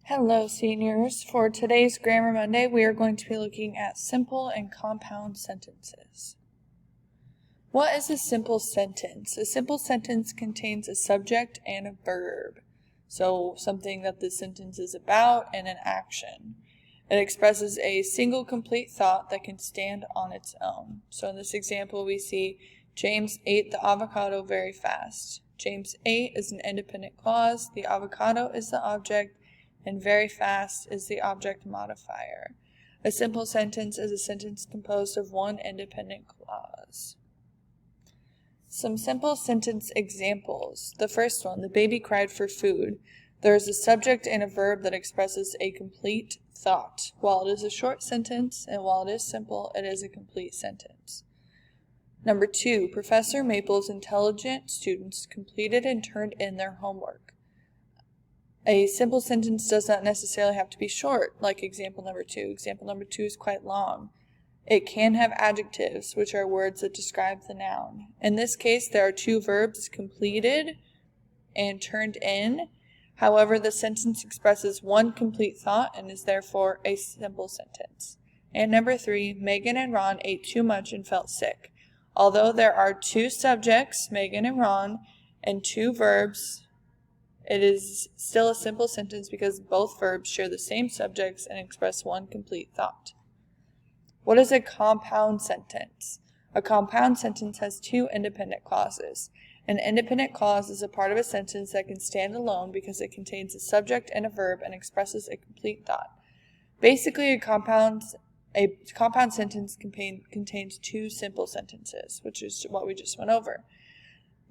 Hello, seniors. For today's Grammar Monday, we are going to be looking at simple and compound sentences. What is a simple sentence? A simple sentence contains a subject and a verb. So something that the sentence is about and an action. It expresses a single complete thought that can stand on its own. So in this example, we see James ate the avocado very fast. James ate is an independent clause. The avocado is the object, and very fast is the object modifier. A simple sentence is a sentence composed of one independent clause. Some simple sentence examples. The first one, the baby cried for food. There is a subject and a verb that expresses a complete thought. While it is a short sentence and while it is simple, it is a complete sentence. Number 2, Professor Maple's intelligent students completed and turned in their homework. A simple sentence does not necessarily have to be short, like example number 2. Example number 2 is quite long. It can have adjectives, which are words that describe the noun. In this case, there are two verbs, completed and turned in. However, the sentence expresses one complete thought and is therefore a simple sentence. And number 3, Megan and Ron ate too much and felt sick. Although there are two subjects, Megan and Ron, and two verbs, it is still a simple sentence because both verbs share the same subjects and express one complete thought. What is a compound sentence? A compound sentence has two independent clauses. An independent clause is a part of a sentence that can stand alone because it contains a subject and a verb and expresses a complete thought. Basically, a compound sentence contains two simple sentences, which is what we just went over.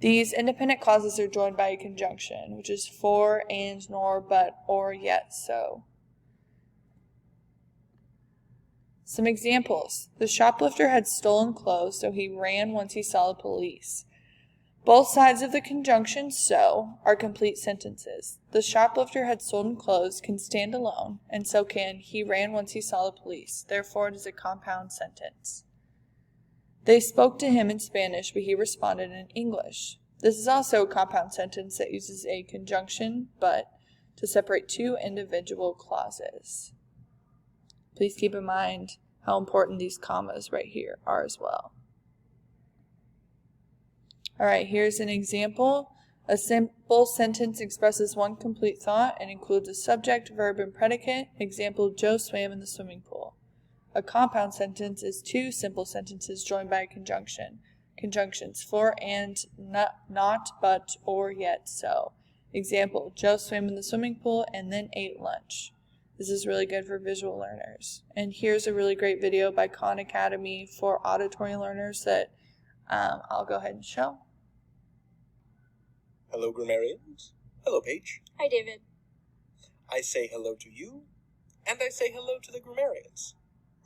These independent clauses are joined by a conjunction, which is for, and, nor, but, or, yet, so. Some examples. The shoplifter had stolen clothes, so he ran once he saw the police. Both sides of the conjunction so are complete sentences. The shoplifter had stolen clothes can stand alone, and so can he ran once he saw the police. Therefore, it is a compound sentence. They spoke to him in Spanish, but he responded in English. This is also a compound sentence that uses a conjunction, but, to separate two individual clauses. Please keep in mind how important these commas right here are as well. Alright, here's an example. A simple sentence expresses one complete thought and includes a subject, verb, and predicate. Example, Joe swam in the swimming pool. A compound sentence is two simple sentences joined by a conjunction. Conjunctions for, and, not, but, or, yet, so. Example, Joe swam in the swimming pool and then ate lunch. This is really good for visual learners. And here's a really great video by Khan Academy for auditory learners that I'll go ahead and show. Hello, grammarians. Hello, Paige. Hi, David. I say hello to you, and I say hello to the grammarians.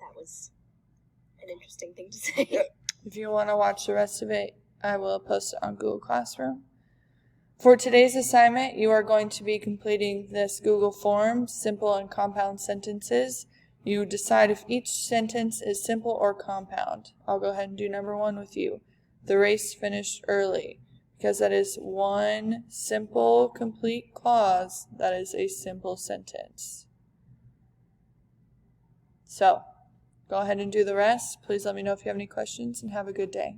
That was an interesting thing to say. Yeah. If you want to watch the rest of it, I will post it on Google Classroom. For today's assignment, you are going to be completing this Google form, simple and compound sentences. You decide if each sentence is simple or compound. I'll go ahead and do number 1 with you. The race finished early, because that is one simple, complete clause that is a simple sentence. So, go ahead and do the rest. Please let me know if you have any questions, and have a good day.